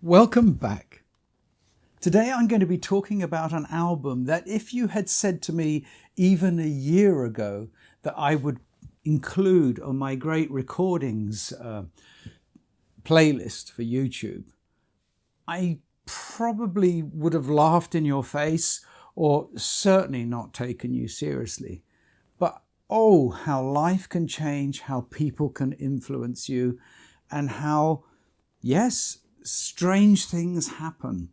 Welcome back. Today I'm going to be talking about an album that if you had said to me even a year ago that I would include on my great recordings playlist for YouTube, I probably would have laughed in your face or certainly not taken you seriously. But oh, how life can change, how people can influence you, and how, yes, strange things happen.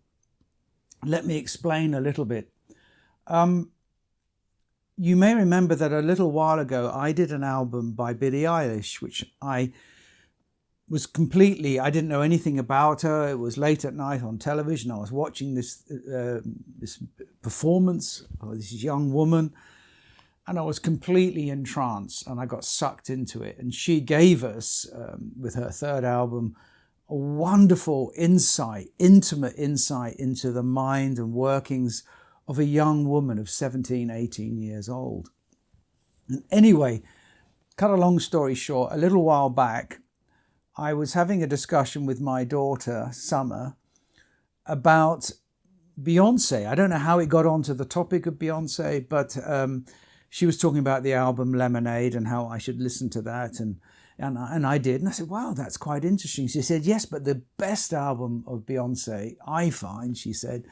Let me explain a little bit. You may remember that a little while ago I did an album by Billie Eilish, which I didn't know anything about her. It was late at night on television. I was watching this performance of this young woman, and I was completely entranced, and I got sucked into it. And she gave us, with her third album, a wonderful insight, intimate insight into the mind and workings of a young woman of 17, 18 years old. And anyway, cut a long story short, a little while back, I was having a discussion with my daughter, Summer, about Beyoncé. I don't know how it got onto the topic of Beyoncé, but she was talking about the album Lemonade and how I should listen to that. And I did. And I said, wow, that's quite interesting. She said, yes, but the best album of Beyoncé, I find, she said,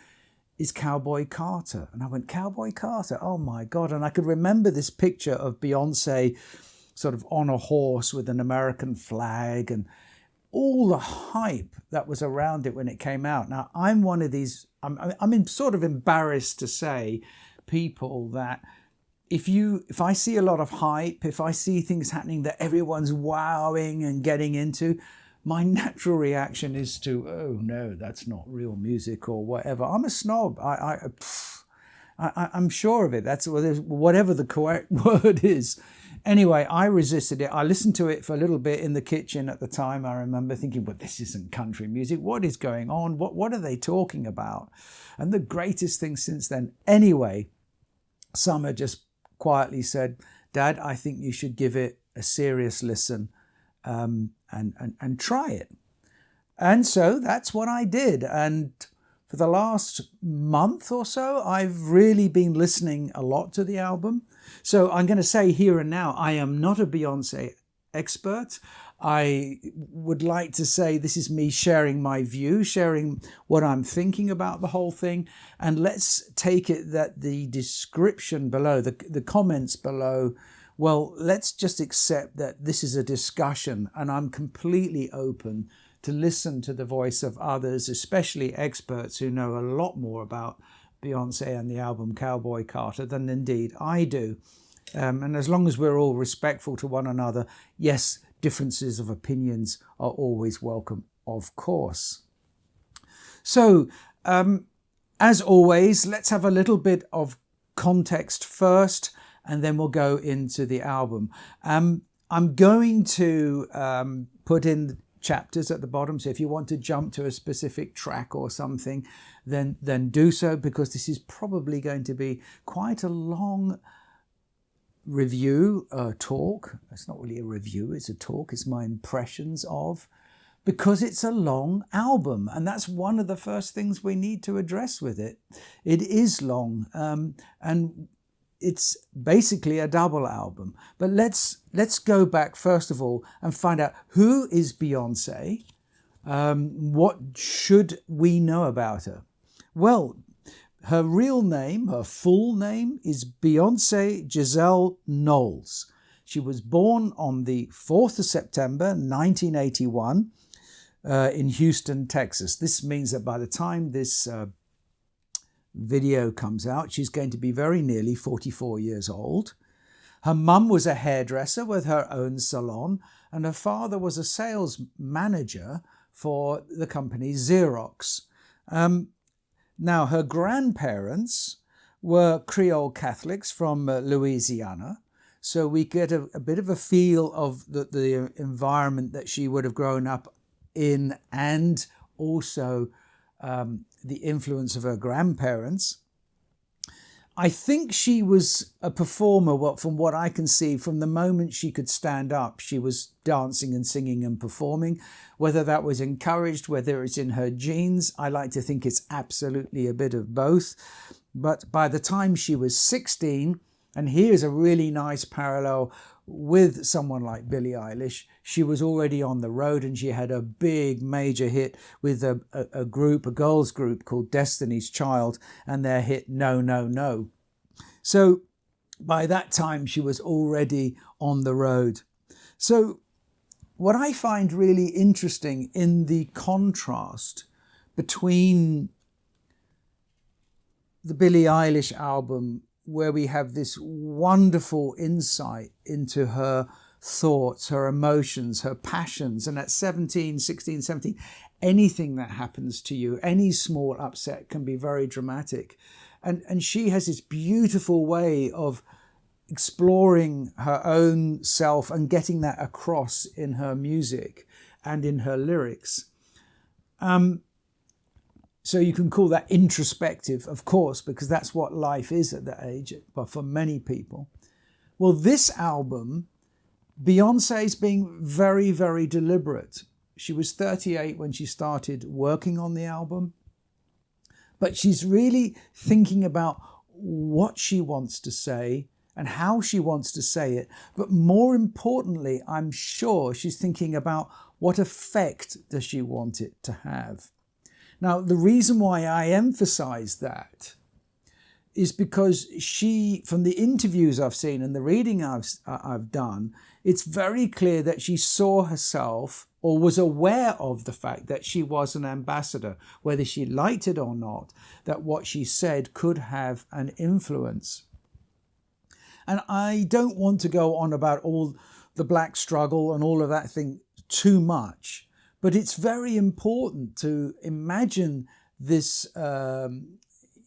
is Cowboy Carter. And I went, Cowboy Carter? Oh, my God. And I could remember this picture of Beyoncé sort of on a horse with an American flag and all the hype that was around it when it came out. Now, I'm one of these, I'm sort of embarrassed to say, people that if I see a lot of hype, if I see things happening that everyone's wowing and getting into, my natural reaction is to, oh no, that's not real music or whatever. I'm a snob. I'm sure of it. That's whatever the correct word is. Anyway, I resisted it. I listened to it for a little bit in the kitchen at the time. I remember thinking, well, this isn't country music. What is going on? What are they talking about? And the greatest thing since then. Anyway, Summer just quietly said, Dad, I think you should give it a serious listen and try it. And so that's what I did. And for the last month or so, I've really been listening a lot to the album. So I'm going to say here and now, I am not a Beyoncé expert. I would like to say this is me sharing my view, sharing what I'm thinking about the whole thing. And let's take it that the description below, the comments below, well, let's just accept that this is a discussion and I'm completely open to listen to the voice of others, especially experts who know a lot more about Beyoncé and the album Cowboy Carter than indeed I do. And as long as we're all respectful to one another, yes, differences of opinions are always welcome, of course. So, as always, let's have a little bit of context first, and then we'll go into the album. I'm going to put in the chapters at the bottom, so if you want to jump to a specific track or something, then do so, because this is probably going to be quite a long review, talk. It's not really a review, it's a talk. It's my impressions of, because it's a long album, and that's one of the first things we need to address with it. It is long, and it's basically a double album. But let's go back first of all and find out, who is Beyoncé? What should we know about her? Well, her real name, her full name, is Beyoncé Giselle Knowles. She was born on the 4th of September 1981 in Houston, Texas. This means that by the time this video comes out, she's going to be very nearly 44 years old. Her mum was a hairdresser with her own salon, and her father was a sales manager for the company Xerox. Now, her grandparents were Creole Catholics from Louisiana, so we get a bit of a feel of the environment that she would have grown up in, and also the influence of her grandparents. I think she was a performer. From what I can see, from the moment she could stand up, she was dancing and singing and performing. Whether that was encouraged, whether it's in her genes, I like to think it's absolutely a bit of both. But by the time she was 16, and here's a really nice parallel with someone like Billie Eilish, she was already on the road, and she had a big major hit with a girls group called Destiny's Child, and their hit No, No, No. So by that time she was already on the road. So what I find really interesting in the contrast between the Billie Eilish album, where we have this wonderful insight into her thoughts, her emotions, her passions. And at 17, 16, 17, anything that happens to you, any small upset can be very dramatic. And she has this beautiful way of exploring her own self and getting that across in her music and in her lyrics. So you can call that introspective, of course, because that's what life is at that age, but for many people. Well, this album, Beyoncé's being very, very deliberate. She was 38 when she started working on the album, but she's really thinking about what she wants to say and how she wants to say it. But more importantly, I'm sure she's thinking about what effect does she want it to have. Now, the reason why I emphasize that is because she, from the interviews I've seen and the reading I've done, it's very clear that she saw herself or was aware of the fact that she was an ambassador, whether she liked it or not, that what she said could have an influence. And I don't want to go on about all the black struggle and all of that thing too much. But it's very important to imagine this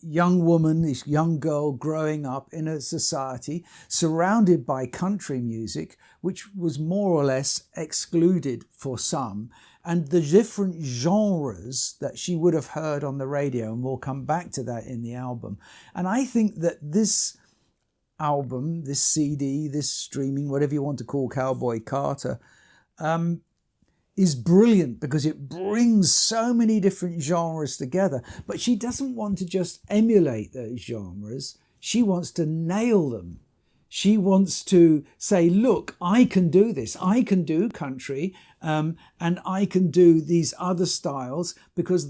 young woman, this young girl growing up in a society surrounded by country music, which was more or less excluded for some, and the different genres that she would have heard on the radio, and we'll come back to that in the album. And I think that this album, this CD, this streaming, whatever you want to call Cowboy Carter, is brilliant because it brings so many different genres together. But she doesn't want to just emulate those genres. She wants to nail them. She wants to say, look, I can do this. I can do country and I can do these other styles because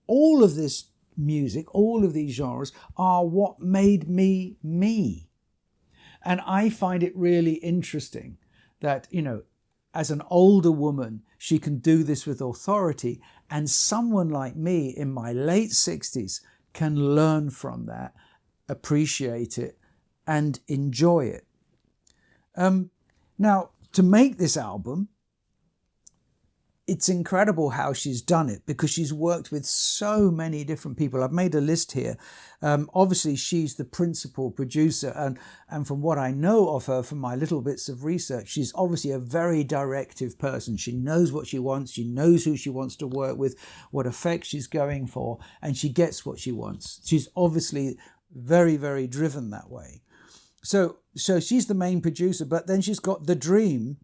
all of this music, all of these genres are what made me me. And I find it really interesting that, as an older woman, she can do this with authority. And someone like me in my late 60s can learn from that, appreciate it, and enjoy it. Now, to make this album, it's incredible how she's done it because she's worked with so many different people. I've made a list here. Obviously, she's the principal producer. And from what I know of her, from my little bits of research, she's obviously a very directive person. She knows what she wants. She knows who she wants to work with, what effect she's going for, and she gets what she wants. She's obviously very, very driven that way. So she's the main producer, but then she's got the dream,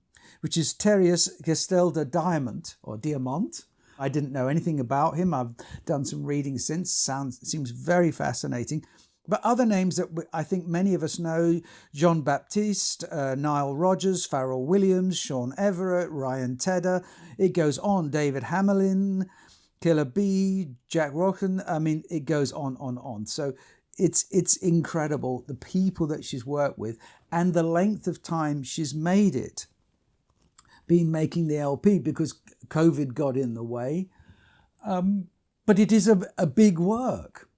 which is Gesteelde-Diamant, or Diamant. I didn't know anything about him. I've done some reading since. Seems very fascinating. But other names that I think many of us know, John Baptiste, Nile Rodgers, Pharrell Williams, Sean Everett, Ryan Tedder. It goes on. David Hamelin, Killer B, Jack Rocken. I mean, it goes on. So it's incredible, the people that she's worked with and the length of time she's made it. Been making the LP because COVID got in the way. But it is a big work.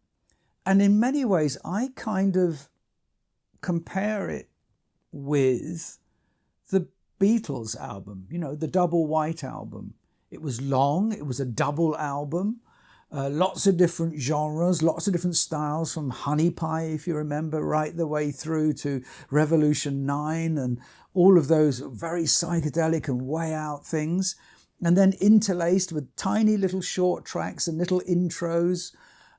And in many ways, I kind of compare it with the Beatles album, the Double White album. It was long, it was a double album, lots of different genres, lots of different styles, from Honey Pie, if you remember, right the way through to Revolution 9 and all of those very psychedelic and way out things. And then interlaced with tiny little short tracks and little intros.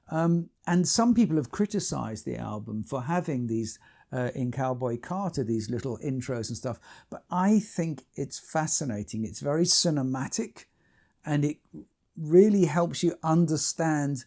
And And some people have criticised the album for having these, in Cowboy Carter, these little intros and stuff. But I think it's fascinating. It's very cinematic, and it really helps you understand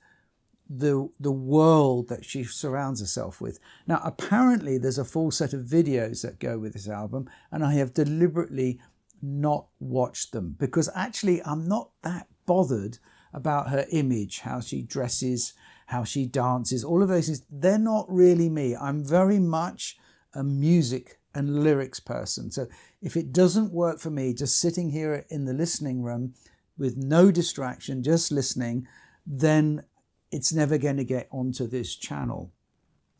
the world that she surrounds herself with. Now, apparently there's a full set of videos that go with this album, and I have deliberately not watched them because actually I'm not that bothered about her image, how she dresses, how she dances, all of those things. They're not really me. I'm very much a music and lyrics person. So if it doesn't work for me, just sitting here in the listening room with no distraction, just listening, then it's never going to get onto this channel.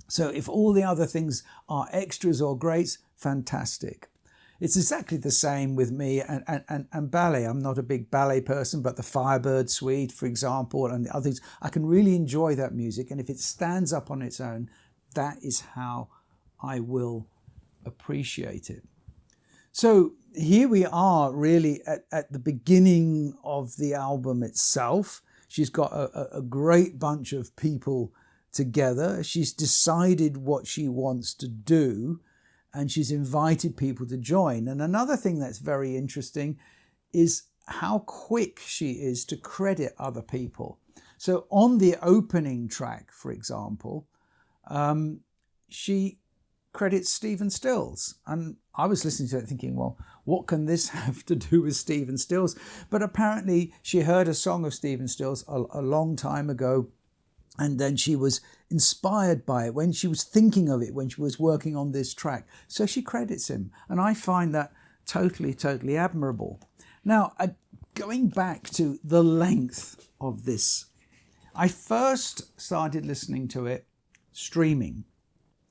So if all the other things are extras or greats, fantastic. It's exactly the same with me and ballet. I'm not a big ballet person, but the Firebird Suite, for example, and the other things, I can really enjoy that music. And if it stands up on its own, that is how I will appreciate it. So here we are really at the beginning of the album itself. She's got a great bunch of people together. She's decided what she wants to do, and she's invited people to join. And another thing that's very interesting is how quick she is to credit other people. So on the opening track, for example, she credits Stephen Stills. And I was listening to it thinking, well, what can this have to do with Stephen Stills? But apparently she heard a song of Stephen Stills a long time ago, and then she was inspired by it when she was thinking of it, when she was working on this track. So she credits him. And I find that totally, totally admirable. Now, going back to the length of this, I first started listening to it streaming,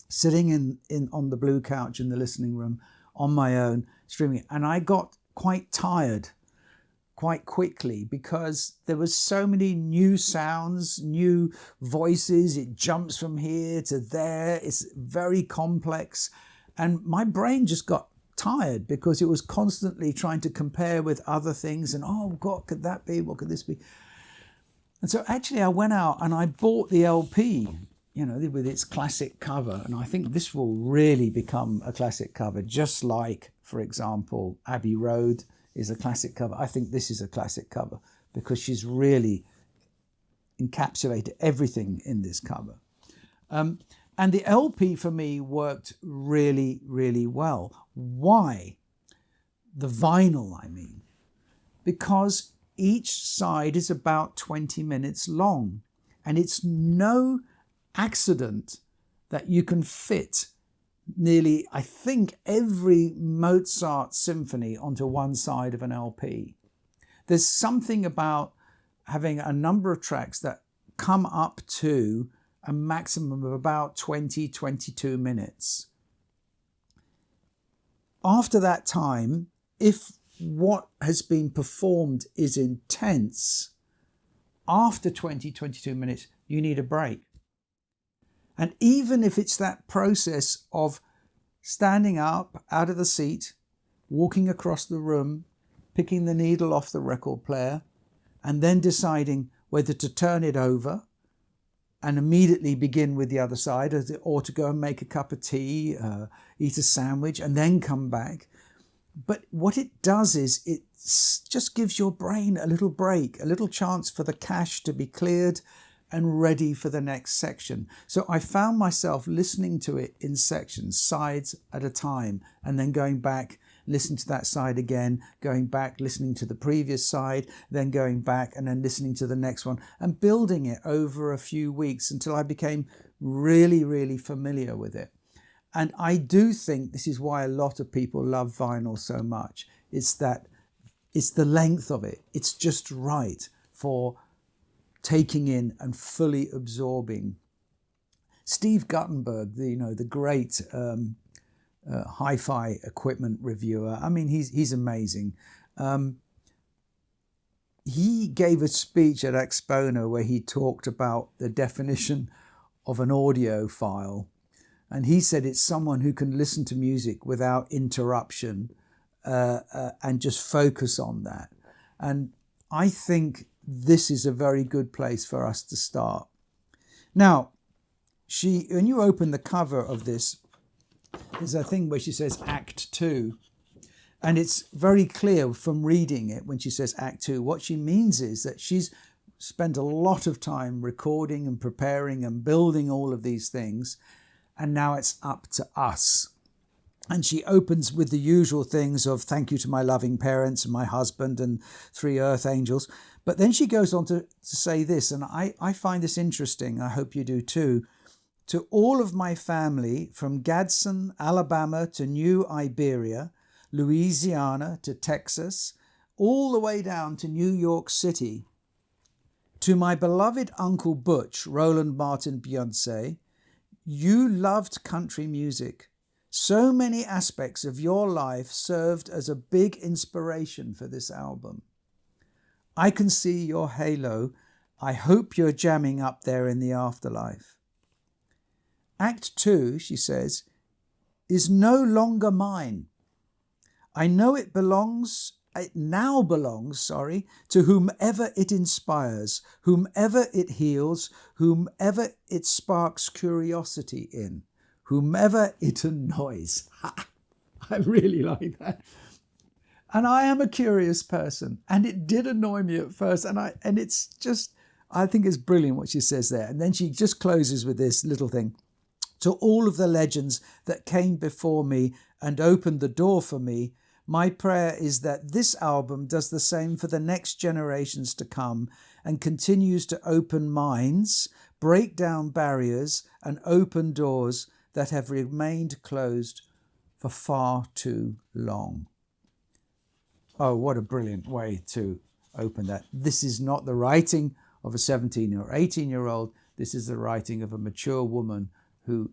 sitting in on the blue couch in the listening room on my own, streaming. And I got quite tired quite quickly because there was so many new sounds, new voices. It jumps from here to there. It's very complex. And my brain just got tired because it was constantly trying to compare with other things. And, oh, God, could that be? What could this be? And so actually I went out and I bought the LP, you know, with its classic cover. And I think this will really become a classic cover, just like, for example, Abbey Road is a classic cover. I think this is a classic cover because she's really encapsulated everything in this cover. And the LP for me worked really, really well. Why? The vinyl, I mean. Because each side is about 20 minutes long. And it's no accident that you can fit nearly, I think, every Mozart symphony onto one side of an LP. There's something about having a number of tracks that come up to a maximum of about 20, 22 minutes. After that time, if what has been performed is intense, after 20, 22 minutes, you need a break. And even if it's that process of standing up out of the seat, walking across the room, picking the needle off the record player, and then deciding whether to turn it over and immediately begin with the other side, or to go and make a cup of tea, eat a sandwich, and then come back. But what it does is it just gives your brain a little break, a little chance for the cache to be cleared and ready for the next section. So I found myself listening to it in sections, sides at a time, and then going back, listening to that side again, going back, listening to the previous side, then going back and then listening to the next one, and building it over a few weeks until I became really, really familiar with it. And I do think this is why a lot of people love vinyl so much. It's the length of it. It's just right for taking in and fully absorbing. Steve Guttenberg, the great hi-fi equipment reviewer. I mean, he's amazing. He gave a speech at Expono where he talked about the definition of an audio file. And he said it's someone who can listen to music without interruption and just focus on that. And I think this is a very good place for us to start. Now, when you open the cover of this, there's a thing where she says Act 2. And it's very clear from reading it when she says Act 2. What she means is that she's spent a lot of time recording and preparing and building all of these things. And now it's up to us. And she opens with the usual things of thank you to my loving parents and my husband and 3 earth angels. But then she goes on to say this, and I find this interesting. I hope you do too. To all of my family from Gadsden, Alabama to New Iberia, Louisiana to Texas, all the way down to New York City, to my beloved Uncle Butch, Roland Martin Beyoncé, you loved country music. So many aspects of your life served as a big inspiration for this album. I can see your halo. I hope you're jamming up there in the afterlife. Act 2, she says, is no longer mine. I know it now belongs, to whomever it inspires, whomever it heals, whomever it sparks curiosity in, whomever it annoys. I really like that. And I am a curious person, and it did annoy me at first, and it's just, I think it's brilliant what she says there. And then she just closes with this little thing. To all of the legends that came before me and opened the door for me, my prayer is that this album does the same for the next generations to come and continues to open minds, break down barriers, and open doors that have remained closed for far too long. Oh, what a brilliant way to open that. This is not the writing of a 17 or 18-year-old. This is the writing of a mature woman who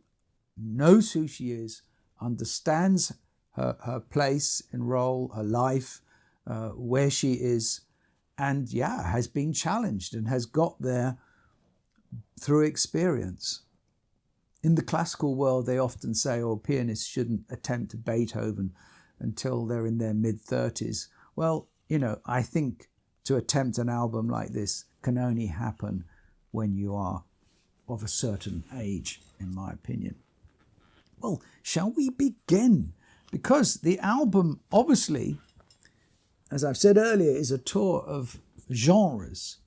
knows who she is, understands her place and role, her life, where she is, and has been challenged and has got there through experience. In the classical world, they often say, pianists shouldn't attempt Beethoven until they're in their mid-30s. Well, I think to attempt an album like this can only happen when you are of a certain age, in my opinion. Well, shall we begin? Because the album, obviously, as I've said earlier, is a tour of genres.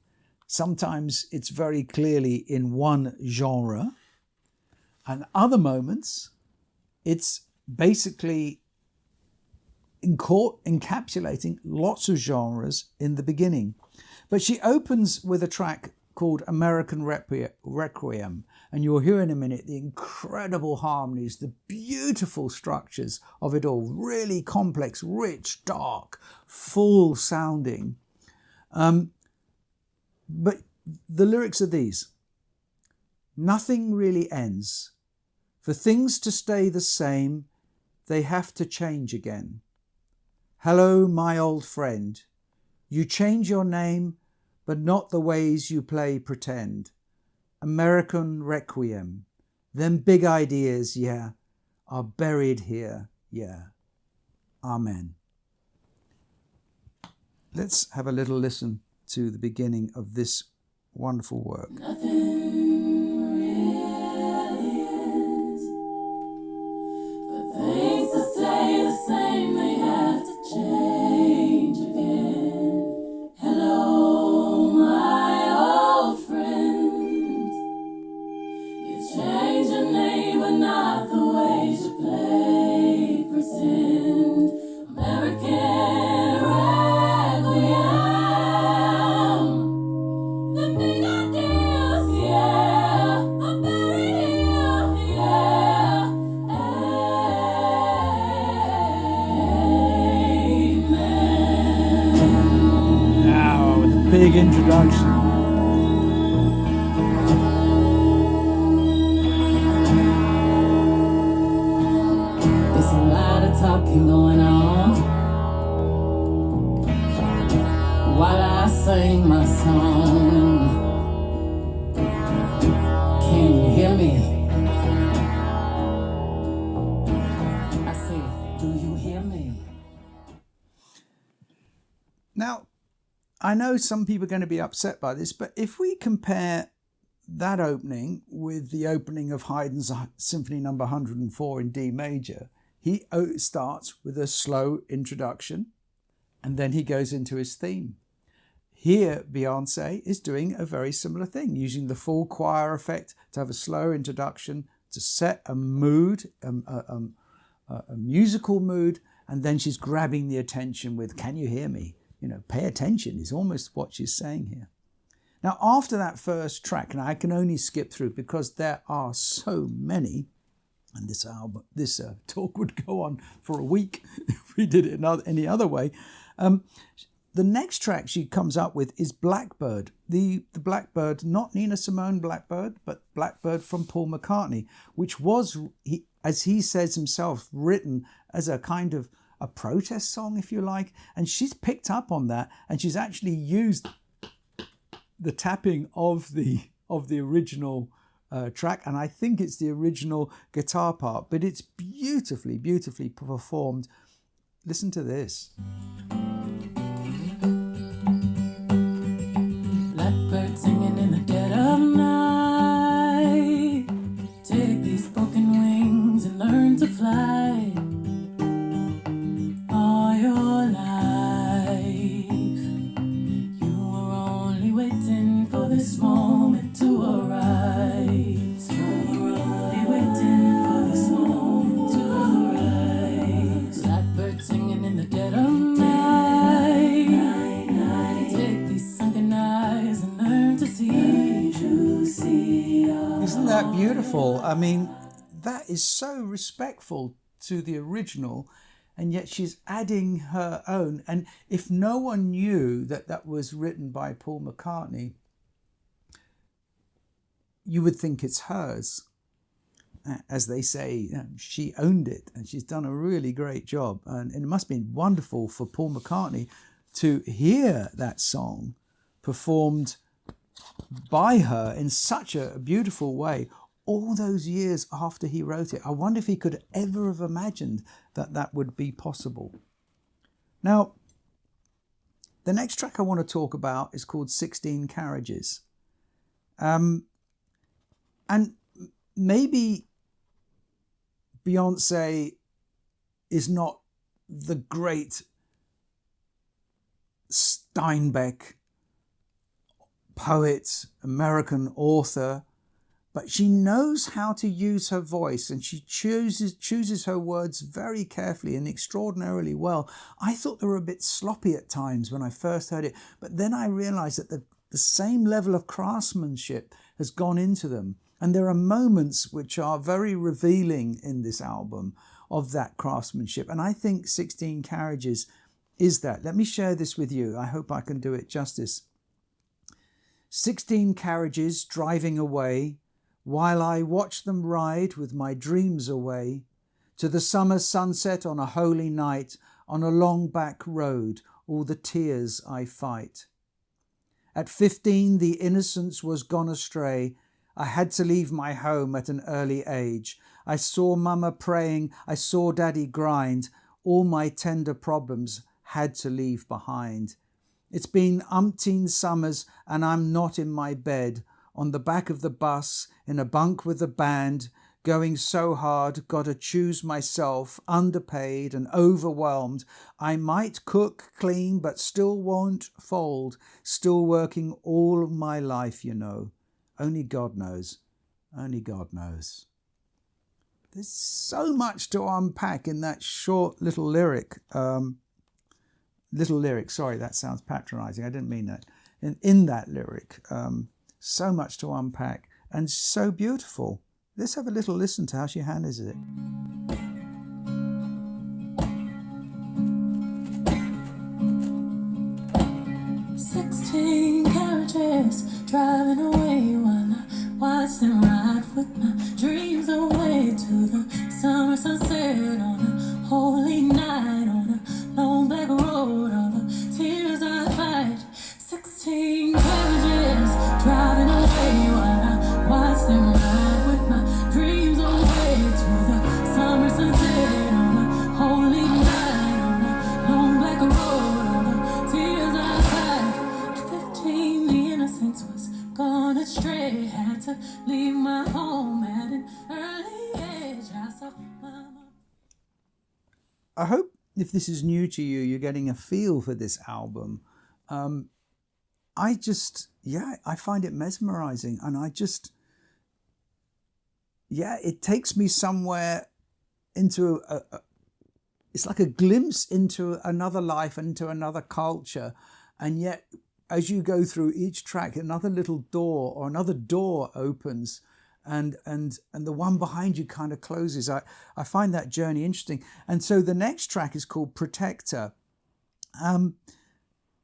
Sometimes it's very clearly in one genre, and other moments it's basically encapsulating lots of genres in the beginning. But she opens with a track called American Requiem, and you'll hear in a minute the incredible harmonies, the beautiful structures of it all, really complex, rich, dark, full sounding. But the lyrics are these: nothing really ends. For things to stay the same, they have to change again. Hello, my old friend. You change your name, but not the ways you play pretend. American Requiem. Them big ideas, are buried here, Amen. Let's have a little listen to the beginning of this wonderful work. Nothing really is. For things to stay the same, they have to change again. Hello, my old friend. You change your name, but not the ways you play pretend. American Requiem. The big ideas, are buried here, Amen. Now, the big introduction. There's a lot of talking going on while I sing my song. Can you hear me? I say, do you hear me? Now, I know some people are going to be upset by this, but if we compare that opening with the opening of Haydn's Symphony Number 104 in D major, he starts with a slow introduction and then he goes into his theme. Here, Beyoncé is doing a very similar thing, using the full choir effect to have a slow introduction, to set a mood, a musical mood, and then she's grabbing the attention with, can you hear me? You know, pay attention is almost what she's saying here. Now, after that first track, and I can only skip through because there are so many, and this talk would go on for a week if we did it any other way. The next track she comes up with is Blackbird. The Blackbird, not Nina Simone Blackbird, but Blackbird from Paul McCartney, which was, as he says himself, written as a kind of a protest song, if you like. And she's picked up on that, and she's actually used the tapping of the original track, and I think it's the original guitar part, but it's beautifully, beautifully performed. Listen to this. Blackbird singing in the dead of night. Take these broken wings and learn to fly. All your life, you were only waiting for this moment to arise. You were only waiting for this moment to arise. Blackbird singing in the dead of night. Take these sunken eyes and learn to see. Isn't that beautiful? I mean, that is so respectful to the original, and yet she's adding her own. And if no one knew that that was written by Paul McCartney, you would think it's hers. As they say, she owned it, and she's done a really great job. And it must have been wonderful for Paul McCartney to hear that song performed by her in such a beautiful way all those years after he wrote it. I wonder if he could ever have imagined that that would be possible. Now, the next track I want to talk about is called 16 Carriages. And maybe Beyoncé is not the great Steinbeck poet, American author, but she knows how to use her voice, and she chooses her words very carefully and extraordinarily well. I thought they were a bit sloppy at times when I first heard it, but then I realized that the same level of craftsmanship has gone into them. And there are moments which are very revealing in this album of that craftsmanship. And I think 16 Carriages is that. Let me share this with you. I hope I can do it justice. 16 carriages driving away, while I watch them ride with my dreams away, to the summer sunset on a holy night, on a long back road, all the tears I fight. At 15, the innocence was gone astray. I had to leave my home at an early age. I saw Mama praying, I saw Daddy grind. All my tender problems had to leave behind. It's been umpteen summers and I'm not in my bed, on the back of the bus, in a bunk with the band, going so hard, gotta choose myself, underpaid and overwhelmed. I might cook, clean, but still won't fold, still working all of my life, you know. Only God knows. Only God knows. There's so much to unpack in that short little lyric. Sorry, that sounds patronizing. I didn't mean that. In that lyric, so much to unpack and so beautiful. Let's have a little listen to how she handles it. 16 carriages driving away while I watch them ride with my dreams away to the summer sunset on a holy night, on a long black road, all the tears I fight. 16 carriages driving away while I watch them ride with my dreams away to the summer sunset on a holy night, on a long black road, all the tears I fight. At 15, the innocence was gone astray. Had to I hope if this is new to you, you're getting a feel for this album. I find it mesmerizing, and it takes me somewhere into it's like a glimpse into another life, into another culture. And yet, as you go through each track, another little door or another door opens, and the one behind you kind of closes. I find that journey interesting. And so the next track is called Protector. And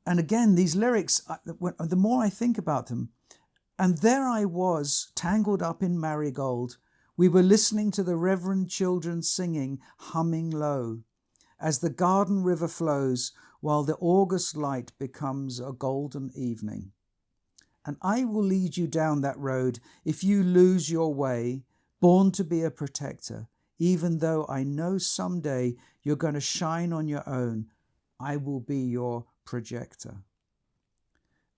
again, these lyrics, the more I think about them, and there I was, tangled up in marigold. We were listening to the reverend children singing, humming low, as the garden river flows, while the August light becomes a golden evening. And I will lead you down that road if you lose your way, born to be a protector, even though I know someday you're going to shine on your own. I will be your projector.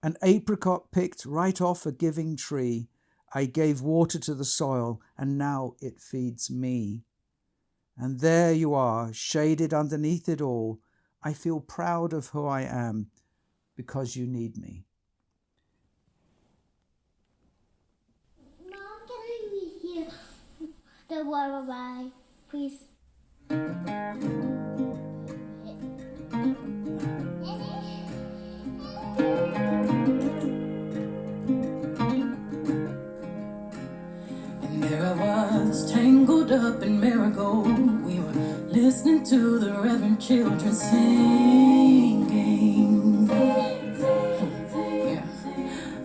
An apricot picked right off a giving tree. I gave water to the soil, and now it feeds me. And there you are, shaded underneath it all. I feel proud of who I am because you need me. Mom, can I hear the lullaby, please? There I was, tangled up in marigold. We were listening to the reverend children singing.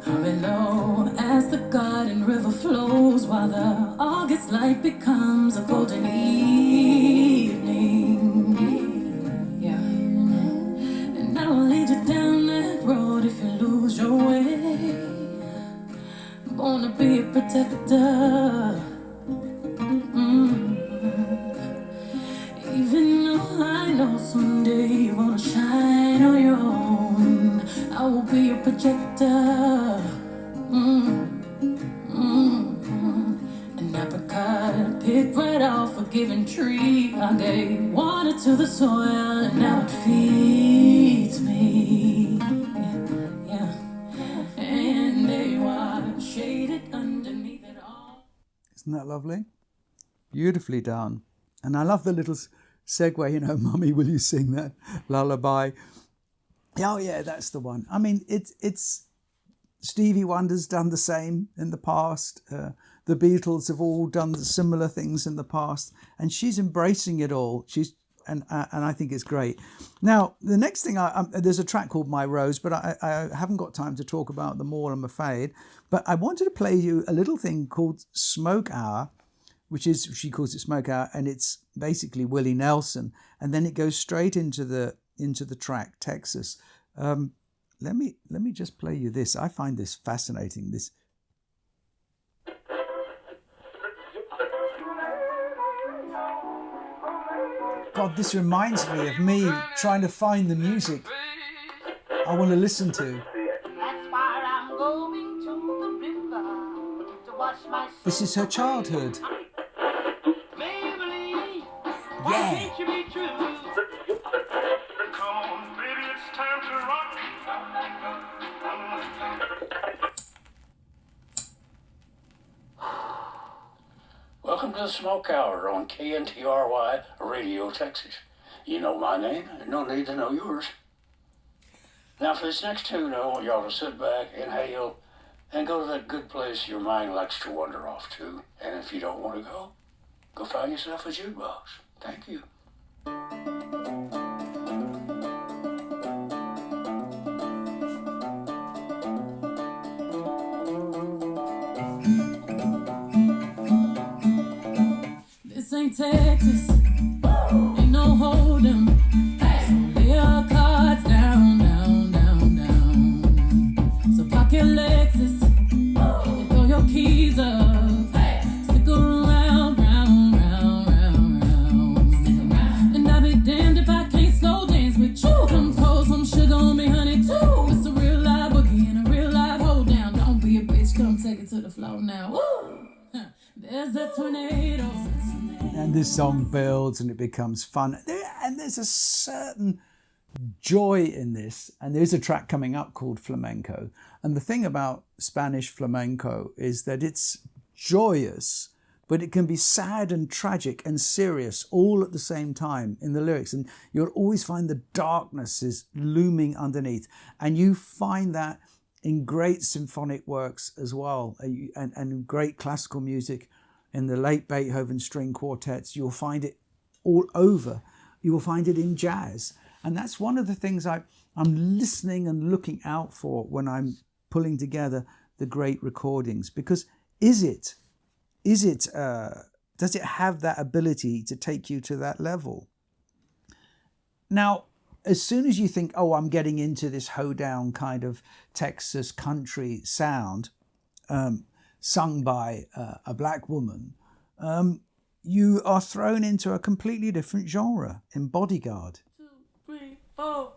Humming low as the garden river flows, while the August light becomes a golden evening. Yeah. And I will lead you down that road if you lose your way. Born to be a protector. Even though I know someday you're gonna shine on your own, I will be your projector. An apricot picked right off a given tree. I gave water to the soil, and now it feeds me. Yeah. And there you are, shaded underneath it all. Isn't that lovely? Beautifully done. And I love the little segue, Mummy, will you sing that lullaby? Oh yeah, that's the one. I mean, it's Stevie Wonder's done the same in the past. The Beatles have all done similar things in the past, and she's embracing it all. And I think it's great. Now, the next thing, there's a track called My Rose, but I haven't got time to talk about them all, I'm afraid. But I wanted to play you a little thing called Smoke Hour, which is, she calls it Smoke Hour, and it's basically Willie Nelson. And then it goes straight into the track, Texas. Let me just play you this. I find this fascinating. This. God, this reminds me of me trying to find the music I want to listen to. That's why I'm going to the river to wash my soul. This is her childhood. Maybelline, Yeah. can't you be true? Come on, baby, it's time to rock. Welcome to the Smoke Hour on KNTRY Radio Texas. You know my name, and no need to know yours. Now for this next tune, I want y'all to sit back, inhale, and go to that good place your mind likes to wander off to. And if you don't want to go find yourself a jukebox. Thank you. This ain't Texas, ain't no hold'em. So lay your cards down, down, down, down. So park your Lexus and throw your keys up. Stick around, round, round, round, round. And I'll be damned if I can't slow dance with you. Come pour some sugar on me, honey, too. It's a real live boogie and a real live hold down. Don't be a bitch, come take it to the floor now. Woo! There's a tornado. And this song builds and it becomes fun. And there's a certain joy in this. And there's a track coming up called Flamenco. And the thing about Spanish flamenco is that it's joyous, but it can be sad and tragic and serious all at the same time in the lyrics. And you'll always find the darkness is looming underneath. And you find that in great symphonic works as well, and great classical music. In the late Beethoven string quartets, you'll find it all over. You will find it in jazz. And that's one of the things I'm listening and looking out for when I'm pulling together the great recordings. Because does it have that ability to take you to that level? Now, as soon as you think, oh, I'm getting into this hoedown kind of Texas country sound, sung by a black woman, you are thrown into a completely different genre in Bodyguard. 2, 3, 4.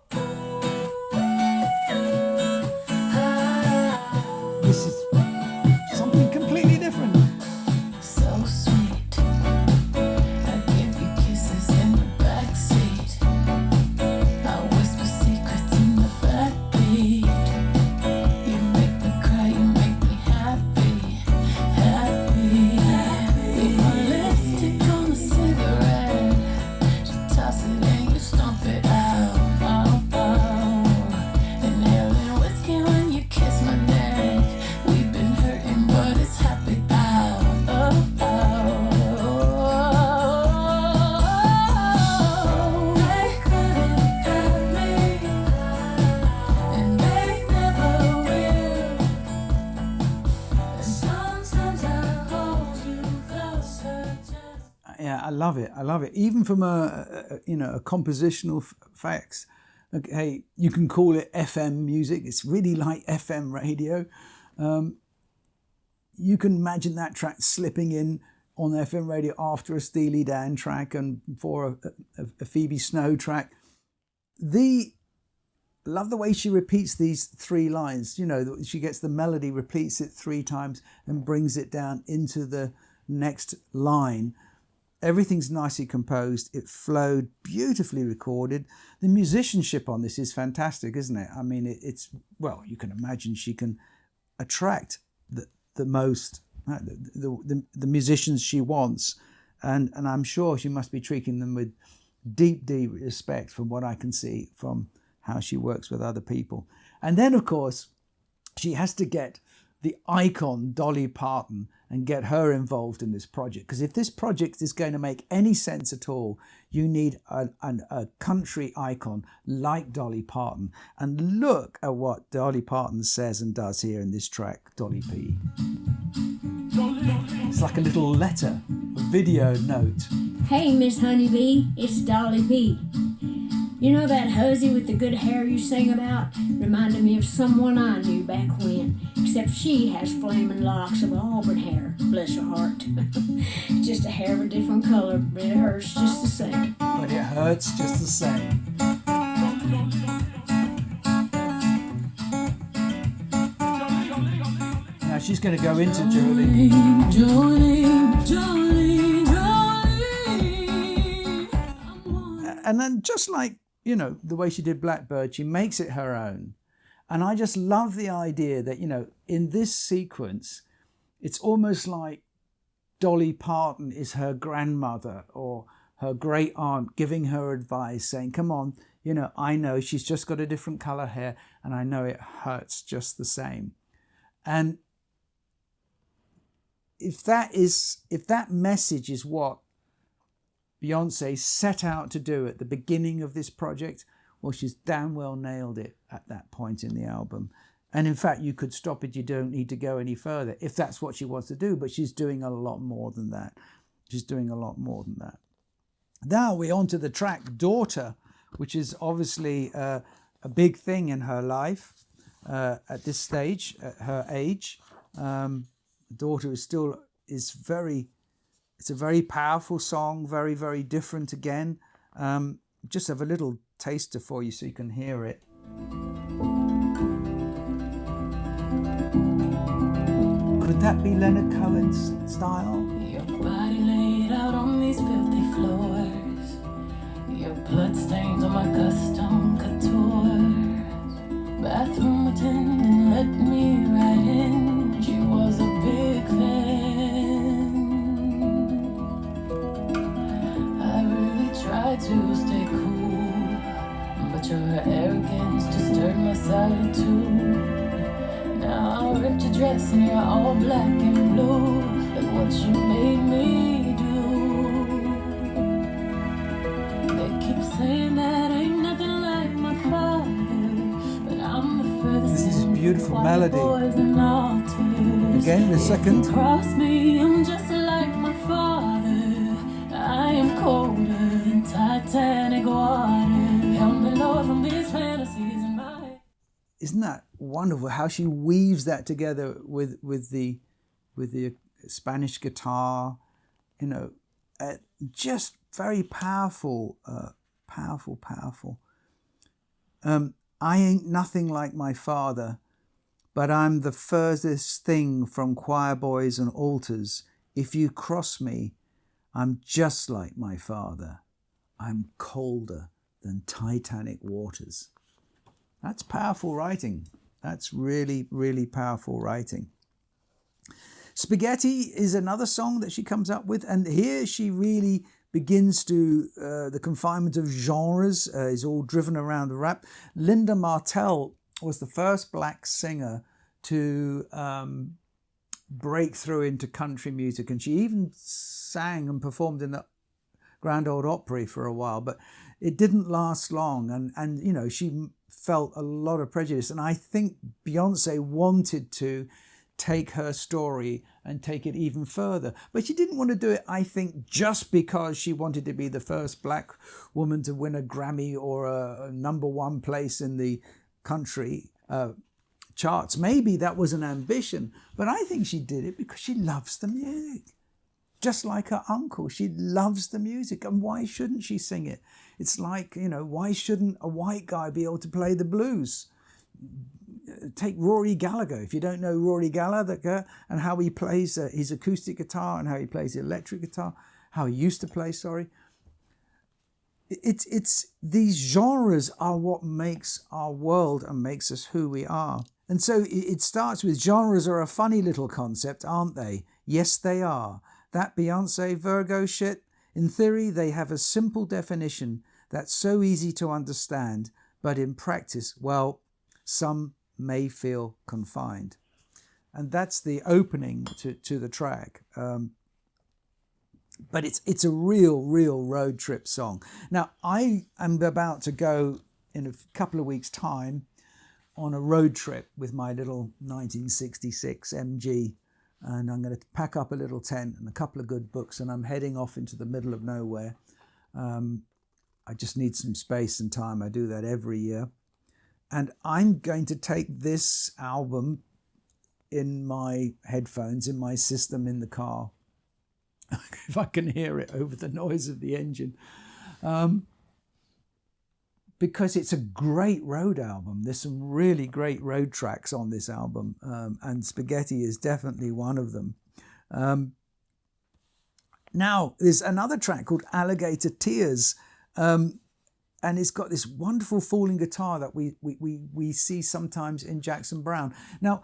This is something completely different. So sweet. I give you kisses in the backseat. I whisper secrets in the backbeat. You make me cry, you make me happy. With my lipstick on a cigarette. Just toss it and you stomp it out. Inhaling whiskey when you kiss my neck. We've been hurting, but it's happy out. They couldn't have me, and they never will. And sometimes I hold you closer, just. Yeah, I love it. Even from a compositional effects. Okay, you can call it FM music. It's really like FM radio. You can imagine that track slipping in on FM radio after a Steely Dan track and before a Phoebe Snow track. Love the way she repeats these 3 lines. She gets the melody, repeats it 3 times and brings it down into the next line. Everything's nicely composed. It flowed, beautifully recorded. The musicianship on this is fantastic, isn't it? I mean, you can imagine she can attract the most, the musicians she wants. And I'm sure she must be treating them with deep, deep respect from what I can see from how she works with other people. And then, of course, she has to get the icon Dolly Parton and get her involved in this project. Because if this project is going to make any sense at all, you need a country icon like Dolly Parton. And look at what Dolly Parton says and does here in this track, Dolly P. It's like a little letter, a video note. Hey, Miss Honeybee, it's Dolly P. You know that hussy with the good hair you sing about? Reminded me of someone I knew back when. Except she has flaming locks of auburn hair. Bless her heart. Just a hair of a different color, but it hurts just the same. But it hurts just the same. Now she's going to go into Jolene. Jolene. And then just like, the way she did Blackbird, she makes it her own. And I just love the idea that, in this sequence, it's almost like Dolly Parton is her grandmother or her great aunt giving her advice, saying, come on, I know she's just got a different color hair and I know it hurts just the same. And if that message is what Beyoncé set out to do at the beginning of this project, well, she's damn well nailed it at that point in the album. And in fact, you could stop it. You don't need to go any further if that's what she wants to do. But she's doing a lot more than that. Now we're on to the track Daughter, which is obviously a big thing in her life at this stage, at her age. Daughter is it's a very powerful song, very, very different again. Just have a little taster for you so you can hear it. Could that be Leonard Cohen's style? Your body laid out on these filthy floors. Your bloodstains on my custom couture. Bathroom attendant let me right in. She was a big fan. I really tried to stay cool, but your arrogance disturbed my solitude. Now I ripped your dress and you're all black and blue. Look what you made me do. They keep saying that ain't nothing like my father, but I'm the furthest. This is a beautiful melody. Again, the If second. you cross me, I'm just like my father. I am colder than Titanic water. Help me, Lord, from these fantasies in my head. Isn't that wonderful how she weaves that together with the Spanish guitar, you know, just very powerful, powerful. I ain't nothing like my father, but I'm the furthest thing from choir boys and altars. If you cross me, I'm just like my father. I'm colder than Titanic waters. That's powerful writing. That's really, really powerful writing. Spaghetti is another song that she comes up with, and here she really begins to, the confinement of genres is all driven around the rap. Linda Martell was the first black singer to break through into country music, and she even sang and performed in the Grand Ole Opry for a while, but it didn't last long, and you know, she felt a lot of prejudice, and I think Beyoncé wanted to take her story and take it even further, but she didn't want to do it, I think, just because she wanted to be the first black woman to win a Grammy or a #1 place in the country charts. Maybe that was an ambition, but I think she did it because she loves the music. Just like her uncle, she loves the music, and why shouldn't she sing it? It's like, you know, why shouldn't a white guy be able to play the blues? Take Rory Gallagher. If you don't know Rory Gallagher and how he plays his acoustic guitar and how he plays the electric guitar, how he used to play, it's these genres are what makes our world and makes us who we are. And so it starts with genres are a funny little concept, aren't they? Yes, they are. That Beyoncé Virgo shit, in theory, they have a simple definition that's so easy to understand, but in practice, well, some may feel confined. And that's the opening to the track. But it's a real road trip song. Now, I am about to go in a couple of weeks' time on a road trip with my little 1966 MG. And I'm going to pack up a little tent and a couple of good books, and I'm heading off into the middle of nowhere. I just need some space and time. I do that every year. And I'm going to take this album in my headphones, in my system, in the car, if I can hear it over the noise of the engine. Because it's a great road album. There's some really great road tracks on this album, and Spaghetti is definitely one of them. Now, there's another track called Alligator Tears, and it's got this wonderful falling guitar that we see sometimes in Jackson Browne. Now,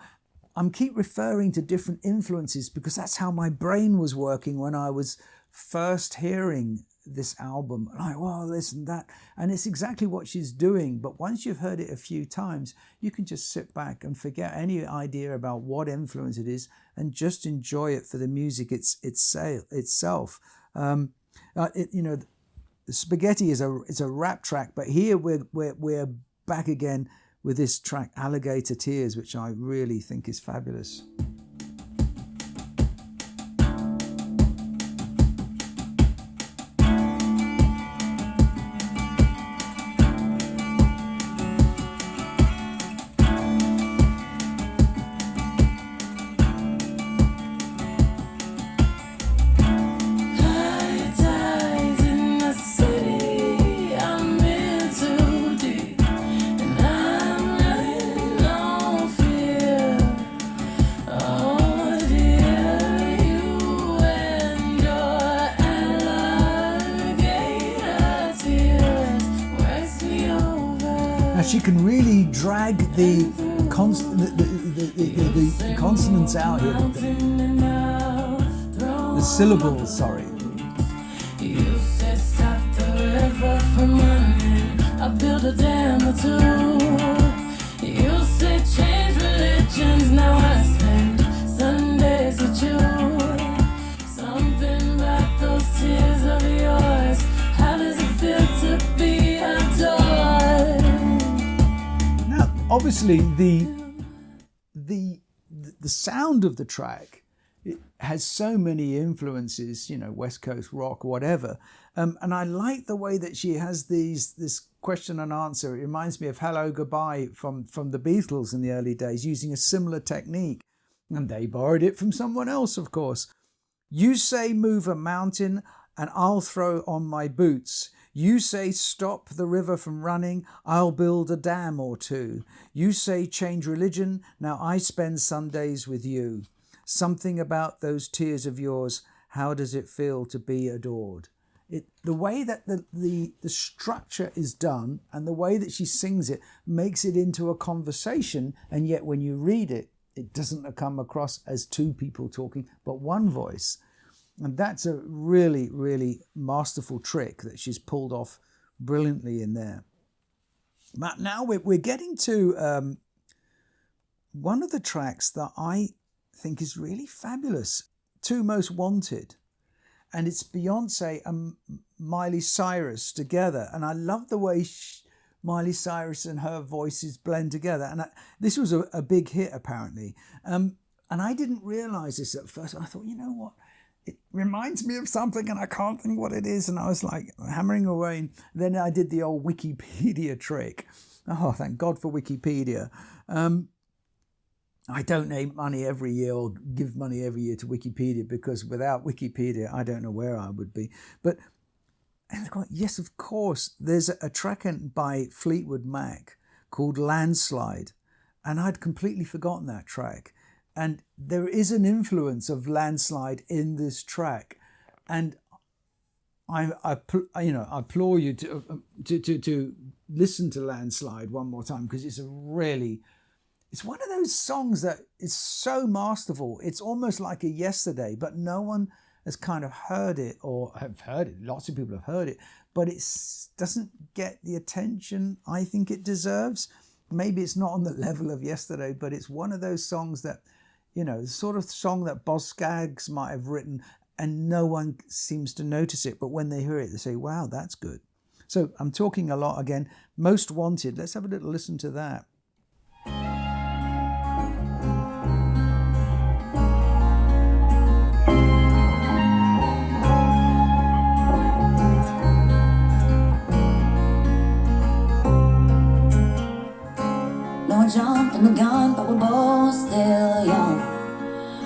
I'm keep referring to different influences because that's how my brain was working when I was first hearing this album. Like, well, this and that. And it's exactly what she's doing. But once you've heard it a few times, you can just sit back and forget any idea about what influence it is and just enjoy it for the music itself. You know, Spaghetti is a rap track, but here we're back again with this track Alligator Tears, which I really think is fabulous. Oh she can really drag the consonants out here. The syllables, sorry. You said stop the river from running. I built a dam or two. You said change religions. Now I spend Sundays with you. Something about those tears of yours. How does it feel to be adored? Now, obviously, the sound of the track, it has so many influences, you know, West Coast rock, whatever. And I like the way that she has this question and answer. It reminds me of Hello Goodbye from the Beatles in the early days, using a similar technique. And they borrowed it from someone else, of course. You say move a mountain and I'll throw on my boots. You say stop the river from running, I'll build a dam or two. You say change religion, now I spend Sundays with you. Something about those tears of yours, how does it feel to be adored? The way that the structure is done and the way that she sings it makes it into a conversation, and yet when you read it, it doesn't come across as two people talking, but one voice. And that's a really, really masterful trick that she's pulled off brilliantly in there. But now we're getting to one of the tracks that I think is really fabulous, Two Most Wanted. And it's Beyoncé and Miley Cyrus together. And I love the way Miley Cyrus and her voices blend together. And this was a big hit, apparently. And I didn't realise this at first. I thought, you know what? It reminds me of something and I can't think what it is. And I was like hammering away. And then I did the old Wikipedia trick. Oh, thank God for Wikipedia. I donate money every year or give money every year to Wikipedia, because without Wikipedia, I don't know where I would be. But yes, of course, there's a track by Fleetwood Mac called Landslide. And I'd completely forgotten that track. And there is an influence of Landslide in this track. And I implore you to listen to Landslide one more time, because it's one of those songs that is so masterful. It's almost like a yesterday, but no one has kind of heard it, or have heard it. Lots of people have heard it, but it doesn't get the attention I think it deserves. Maybe it's not on the level of yesterday, but it's one of those songs that, you know, the sort of song that Boz Scaggs might have written and no one seems to notice it. But when they hear it, they say, wow, that's good. So I'm talking a lot again. Most Wanted. Let's have a little listen to that. Jumping the gun, but we're both still young.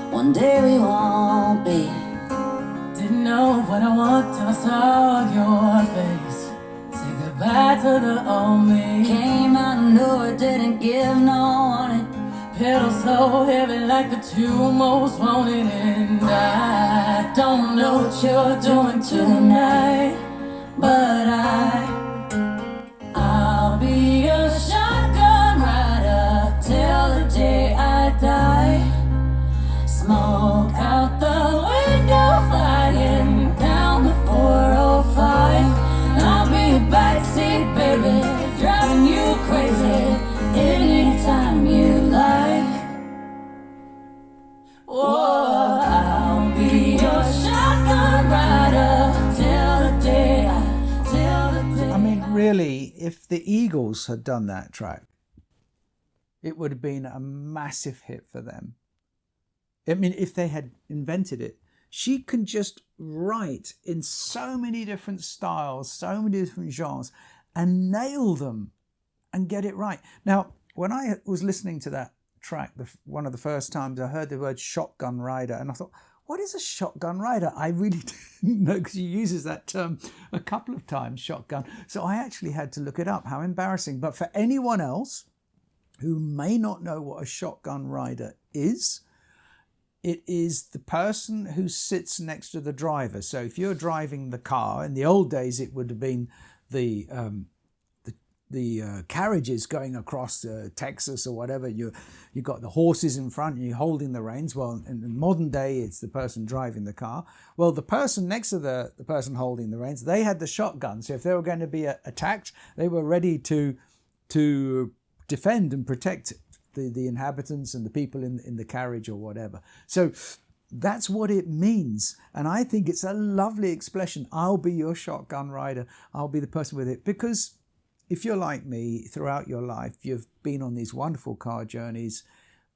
One day we won't be. Didn't know what I want till I saw your face. Say goodbye to the old me. Came out of nowhere, didn't give no warning. Pedal so heavy like the two most wanted. And I don't know what you're doing tonight, but I'll be your shotgun rider till the day I die. Smoke out the window, flying down the 405. I'll be a backseat baby, driving you crazy anytime you like. Whoa, I'll be your shotgun rider till the day I mean, really, if the Eagles had done that track, it would have been a massive hit for them. I mean, if they had invented it. She can just write in so many different styles, so many different genres, and nail them and get it right. Now, when I was listening to that track, one of the first times, I heard the word shotgun rider, and I thought, what is a shotgun rider? I really didn't know, because she uses that term a couple of times, shotgun. So I actually had to look it up. How embarrassing. But for anyone else who may not know what a shotgun rider is, it is the person who sits next to the driver. So if you're driving the car, in the old days it would have been the carriages going across Texas or whatever. You've got the horses in front and you're holding the reins. Well, in the modern day, it's the person driving the car. Well, the person next to the person holding the reins, they had the shotgun. So if they were going to be attacked, they were ready to defend and protect the inhabitants and the people in the carriage or whatever. So that's what it means. And I think it's a lovely expression. I'll be your shotgun rider. I'll be the person with it. Because if you're like me, throughout your life, you've been on these wonderful car journeys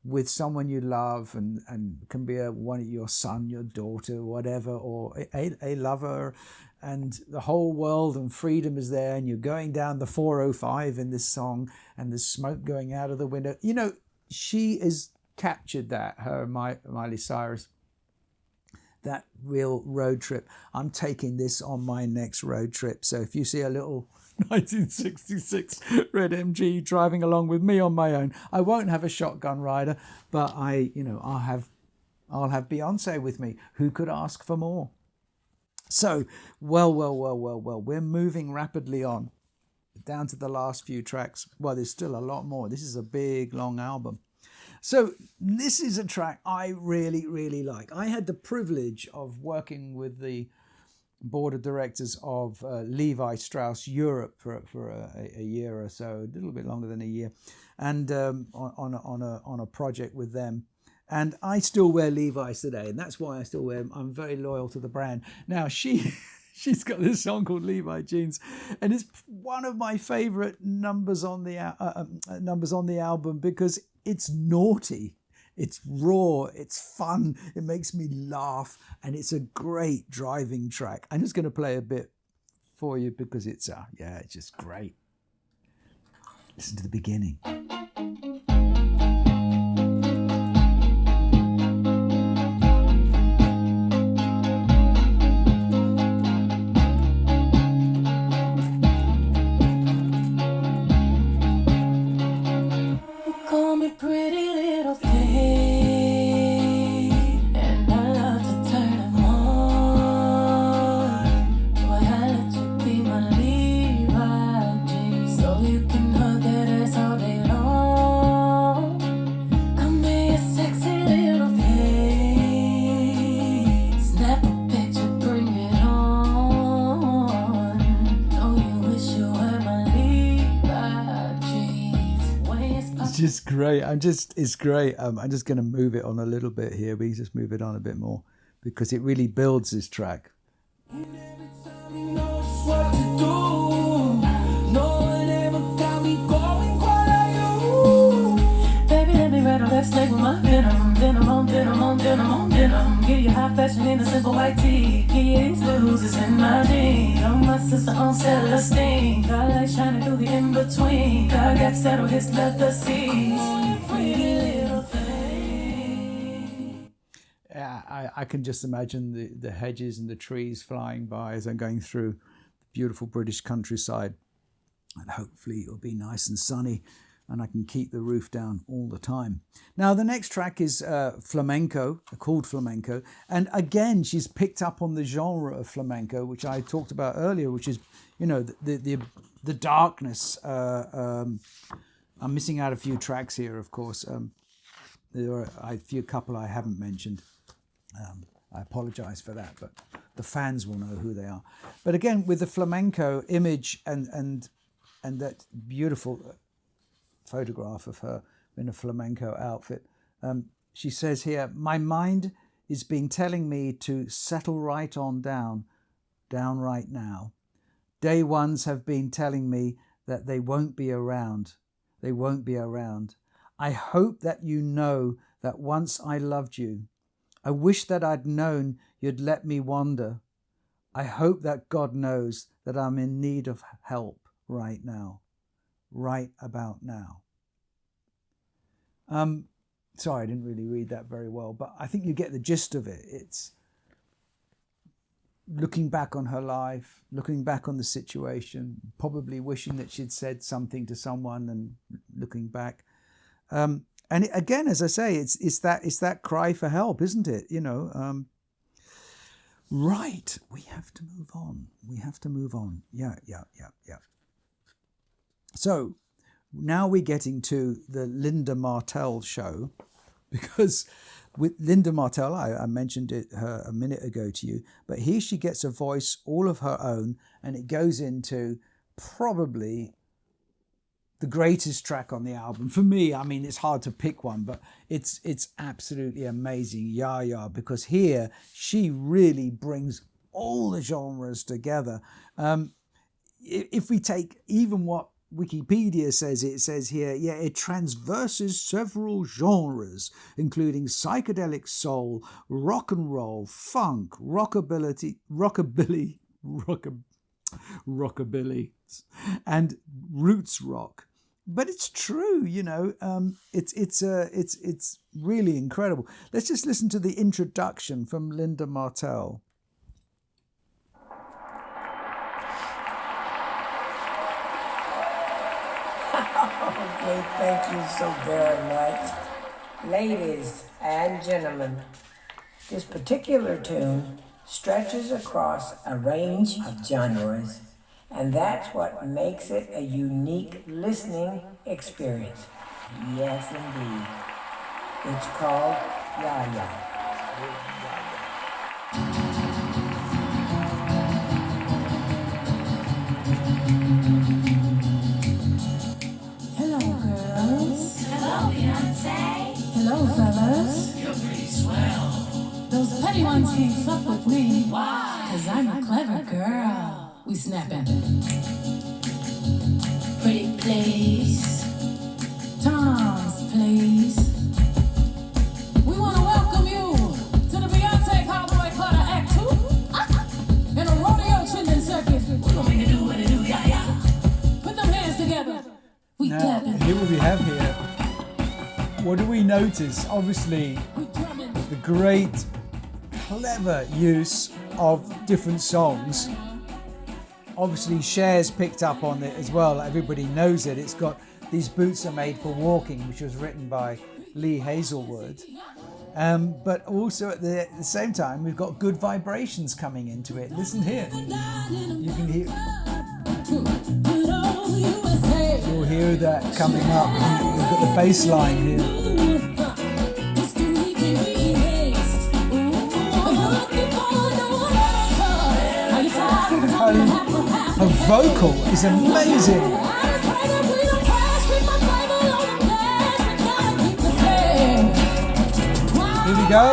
with someone you love and can be your son, your daughter, whatever, or a lover, and the whole world and freedom is there, and you're going down the 405 in this song and there's smoke going out of the window. You know, she has captured that, Miley Cyrus, that real road trip. I'm taking this on my next road trip. So if you see a little 1966 red MG driving along with me on my own, I won't have a shotgun rider, but I'll have Beyoncé with me. Who could ask for more? So, well, we're moving rapidly on down to the last few tracks. Well, there's still a lot more. This is a big, long album. So this is a track I really, really like. I had the privilege of working with the board of directors of Levi Strauss Europe for a year or so, a little bit longer than a year, and on a project with them. And I still wear Levi's today, and that's why I still wear them. I'm very loyal to the brand. Now she's got this song called Levi Jeans, and it's one of my favourite numbers on the album because it's naughty. It's raw, it's fun, it makes me laugh, and it's a great driving track. I'm just going to play a bit for you because it's just great. Listen to the beginning. Just great. It's great. I'm just going to move it on a little bit here. We just move it on a bit more because it really builds this track. Let's take with my denim on denim. Give you high fashion in a simple white tee. Keys, blues in my jeans. I'm my sister on Celestine. Got light shining through the in-between. I got settled his leather seats. Pretty little thing. Yeah, I can just imagine the hedges and the trees flying by as I'm going through the beautiful British countryside. And hopefully it'll be nice and sunny, and I can keep the roof down all the time. Now, the next track is Flamenco, called Flamenco. And again, she's picked up on the genre of flamenco, which I talked about earlier, which is, the darkness. I'm missing out a few tracks here, of course. There are a couple I haven't mentioned. I apologize for that, but the fans will know who they are. But again, with the flamenco image and that beautiful photograph of her in a flamenco outfit. She says here, my mind has been telling me to settle right on down right now. Day ones have been telling me that they won't be around. They won't be around. I hope that you know that once I loved you. I wish that I'd known you'd let me wander. I hope that God knows that I'm in need of help right now. Right about now. Sorry, I didn't really read that very well, but I think you get the gist of it. It's looking back on her life, looking back on the situation, probably wishing that she'd said something to someone and looking back. And again, as I say, it's that cry for help, isn't it? Right, we have to move on. Yeah. So now we're getting to the Linda Martell show, because with Linda Martell, I mentioned her a minute ago to you, but here she gets a voice all of her own, and it goes into probably the greatest track on the album for me. I mean, it's hard to pick one, but it's absolutely amazing. Yeah, yeah, because here she really brings all the genres together. If we take even what Wikipedia says, it says here, yeah, it transverses several genres, including psychedelic soul, rock and roll, funk, rockabilly, and roots rock. But it's true, you know. It's really incredible. Let's just listen to the introduction from Linda Martell. Okay, thank you so very much. Ladies and gentlemen, this particular tune stretches across a range of genres, and that's what makes it a unique listening experience. Yes, indeed. It's called Ya Ya. Hello, girls. Hello, Beyoncé. Hello, fellas. You're pretty swell. Those petty ones can't fuck with me. Why? 'Cause I'm a clever girl. We snapping. Pretty please. Tom's, please. We want to welcome you to the Beyoncé Cowboy Carter Act 2 and a rodeo children's circuit. We're gonna make it do what it do, yeah, yeah. Put them hands together. We Now, clapping. here what we have here. What do we notice? Obviously, We drumming. the great, clever use of different songs. Obviously, Cher's picked up on it as well. Everybody knows it. It's got These Boots Are Made for Walking, which was written by Lee Hazelwood. But also at the same time, we've got Good Vibrations coming into it. Listen here. You can hear, you'll hear that coming up. We've got the bass line here. Her vocal is amazing. Here we go.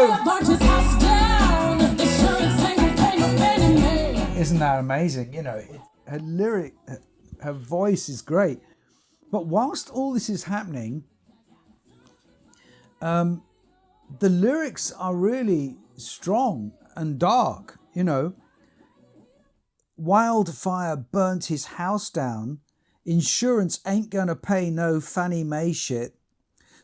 Isn't that amazing? You know, her lyric, her voice is great. But whilst all this is happening, the lyrics are really strong and dark, you know. Wildfire burnt his house down. Insurance ain't gonna pay no Fannie Mae shit.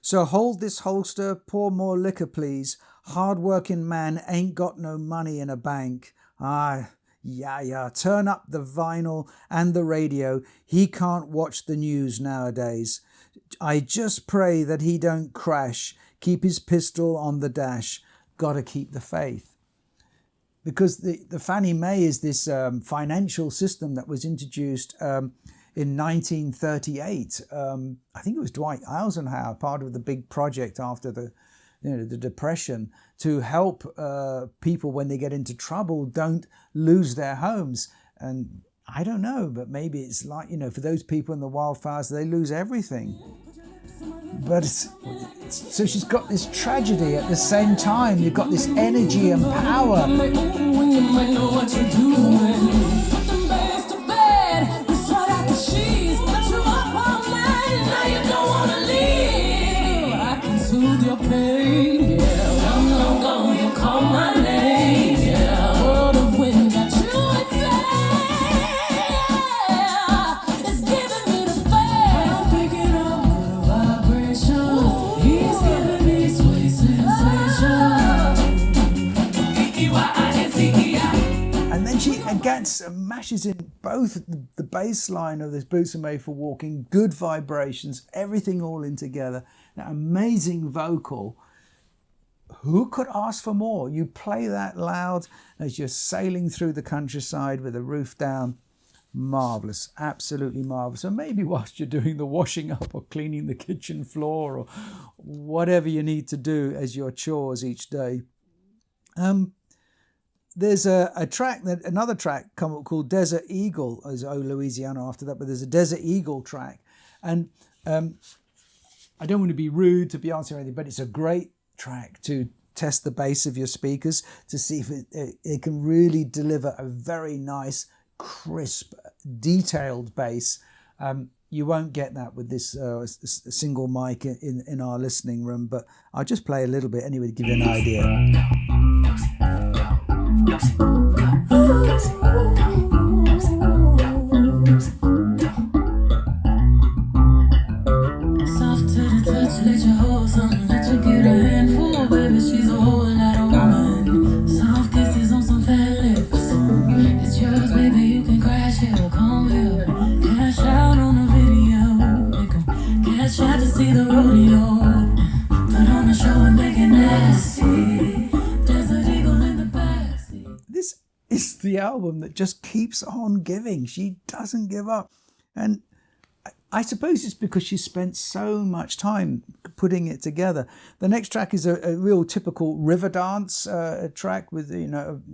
So hold this holster, pour more liquor please. Hard-working man ain't got no money in a bank. Ah, yeah, turn up the vinyl and the radio. He can't watch the news nowadays. I just pray that he don't crash. Keep his pistol on the dash. Gotta keep the faith. Because the Fannie Mae is this financial system that was introduced in 1938. I think it was Dwight Eisenhower, part of the big project after the Depression, to help people when they get into trouble don't lose their homes. And I don't know, but maybe it's like, for those people in the wildfires, they lose everything. But so she's got this tragedy at the same time. You've got this energy and power. Mashes in both the bass line of This Boots Are Made for Walking, Good Vibrations, everything all in together. That amazing vocal. Who could ask for more? You play that loud as you're sailing through the countryside with the roof down. marvelous, absolutely marvelous. And maybe whilst you're doing the washing up or cleaning the kitchen floor or whatever you need to do as your chores each day. There's another track called Desert Eagle, as Louisiana after that, but there's a Desert Eagle track. And I don't want to be rude to Beyoncé or anything, but it's a great track to test the bass of your speakers to see if it can really deliver a very nice, crisp, detailed bass. You won't get that with this single mic in our listening room, but I'll just play a little bit anyway to give you an idea. Soft to the touch, let you hold something, let you get a handful, baby, she's a whole lot of woman. Soft kisses on some fat lips, it's yours, baby, you can crash here, come here. Cash out on a video, make 'em cash out to see the rodeo. Put on a show and make it nasty. Desert Eagle in the backseat. This is the album that just keeps on giving. She doesn't give up. And I suppose it's because she spent so much time putting it together. The next track is a real typical river dance track with,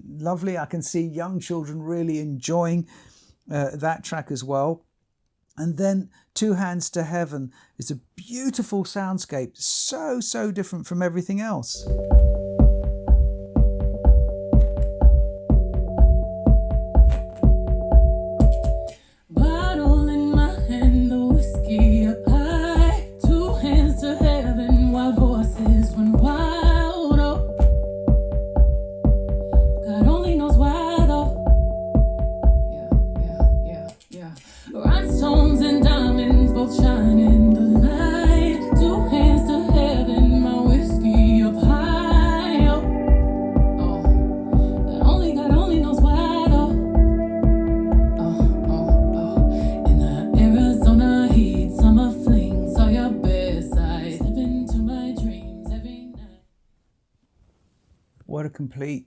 lovely. I can see young children really enjoying that track as well. And then Two Hands to Heaven is a beautiful soundscape, so different from everything else. Bottle in my hand, the whiskey up high. 2 hands to heaven, wild horses run wild. Oh, God only knows why though. Yeah. Rhinestones and diamonds both shine in the light. 2 hands to heaven, my whiskey up high. Oh, God only knows why though. In the Arizona heat, summer fling, saw your best side. Slip into my dreams every night. What a complete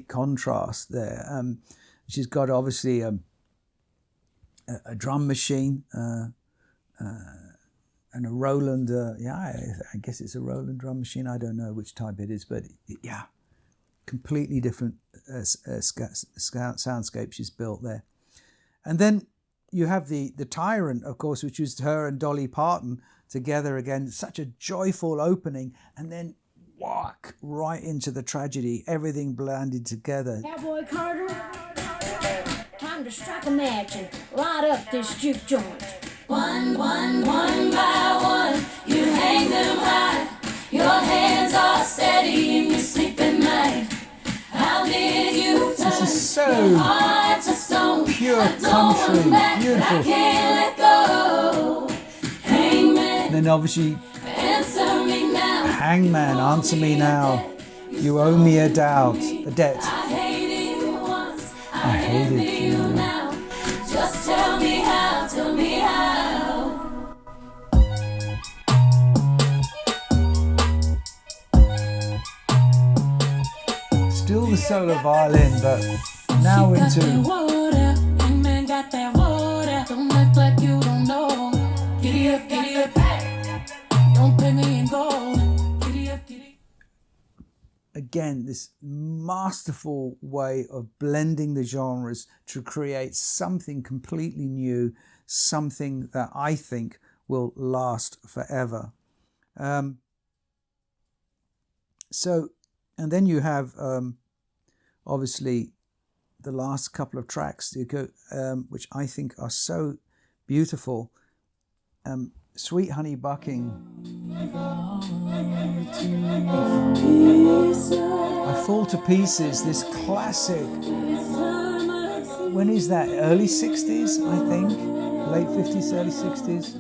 contrast there. She's got obviously a drum machine and a Roland. I guess it's a Roland drum machine. I don't know which type it is, but completely different soundscape she's built there. And then you have the Tyrant, of course, which was her and Dolly Parton together again. Such a joyful opening, and then walk right into the tragedy. Everything blended together. Cowboy Carter, time to strike a match and light up this juke joint. One by one, you hang them high. Your hands are steady in your sleep at night. How did you turn This is so your heart to stone? pure I don't country, look back, beautiful. I can't let go. Hangman, And then obviously answer me now. Hangman, answer me now. You owe me a debt. I hated you once, I hated you. now. Just tell me how, tell me how. Still the solo violin, but now Got that into water, Hangman got that water. Don't act like you don't know. Giddy up, hey. Don't pay me in gold. Giddy up, again this masterful way of blending the genres to create something completely new, something that I think will last forever. And then you have obviously the last couple of tracks which I think are so beautiful. Sweet Honey Bucking. I Fall to Pieces, this classic. When is that? Early 60s, I think. Late 50s, early 60s.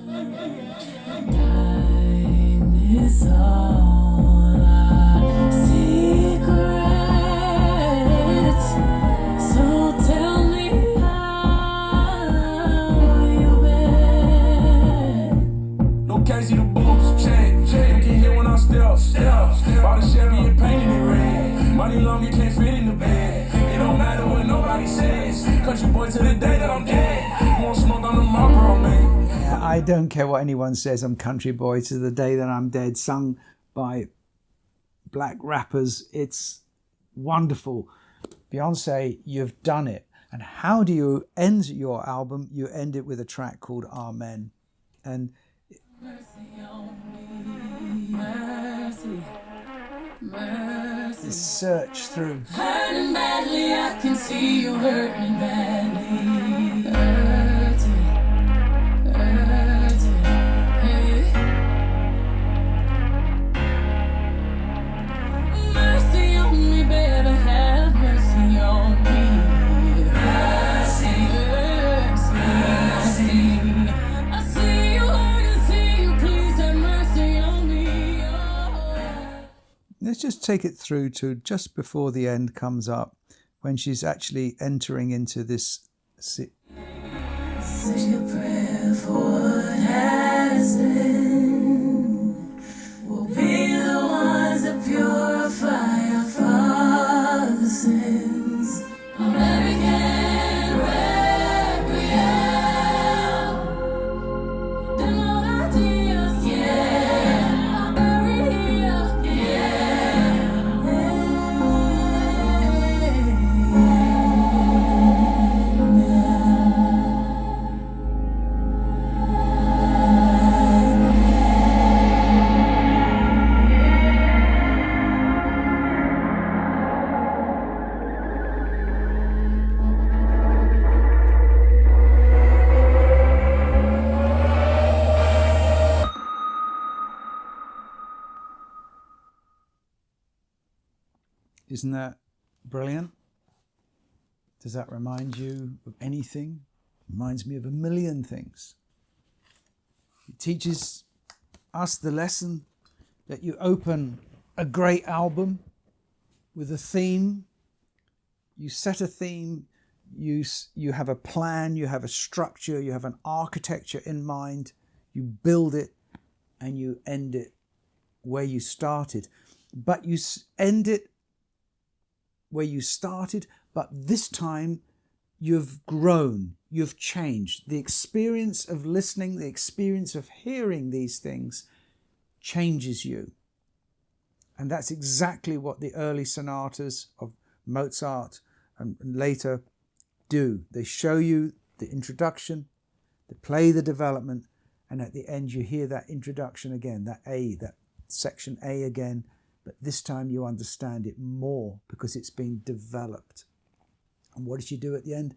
Casey the boots, check. You can hear when I step. All the Chevy and painted it red. Money long, you can't fit in the bed. It don't matter what nobody says. Country boys to the day that I'm dead. More smoke on the Marlboro, man. Yeah, I don't care what anyone says. I'm country boy to the day that I'm dead, sung by black rappers. It's wonderful. Beyonce, you've done it. And how do you end your album? You end it with a track called Amen. And Mercy on me, mercy, mercy. search through. Hurting badly, I can see you hurting badly. Hurting, hurting, hey. Mercy on me, baby, have mercy on me. Mercy, mercy, mercy. I see you hurting, see you, please have mercy on me. Oh. Let's just take it through to just before the end comes up, when she's actually entering into this. Say a prayer for what has been. We'll be the ones that purify our Father's sins. American Requiem. Them old ideas, yeah, are buried here, yeah. Isn't that brilliant? Does that remind you of anything? Reminds me of a million things. It teaches us the lesson that you open a great album with a theme. You set a theme. You have a plan. You have a structure. You have an architecture in mind. You build it and you end it where you started. But you end it where you started, but this time you've grown, you've changed. The experience of listening, the experience of hearing these things changes you. And that's exactly what the early sonatas of Mozart and later do. They show you the introduction, they play the development, and at the end you hear that introduction again, that A, that section A again, but this time you understand it more because it's been developed. And what does she do at the end?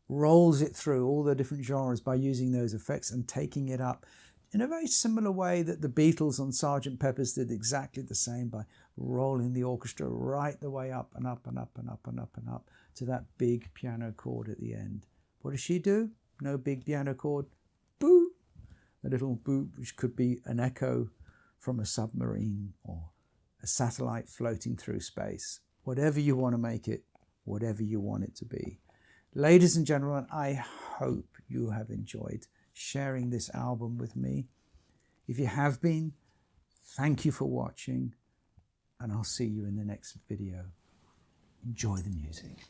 Rolls it through all the different genres by using those effects and taking it up in a very similar way that the Beatles on Sgt. Pepper's did exactly the same, by rolling the orchestra right the way up and up and up and up and up and up to that big piano chord at the end. What does she do? No big piano chord. Boo! A little boo, which could be an echo from a submarine or a satellite floating through space. Whatever you want to make it, whatever you want it to be. Ladies and gentlemen, I hope you have enjoyed sharing this album with me. If you have been, thank you for watching, and I'll see you in the next video. Enjoy the music.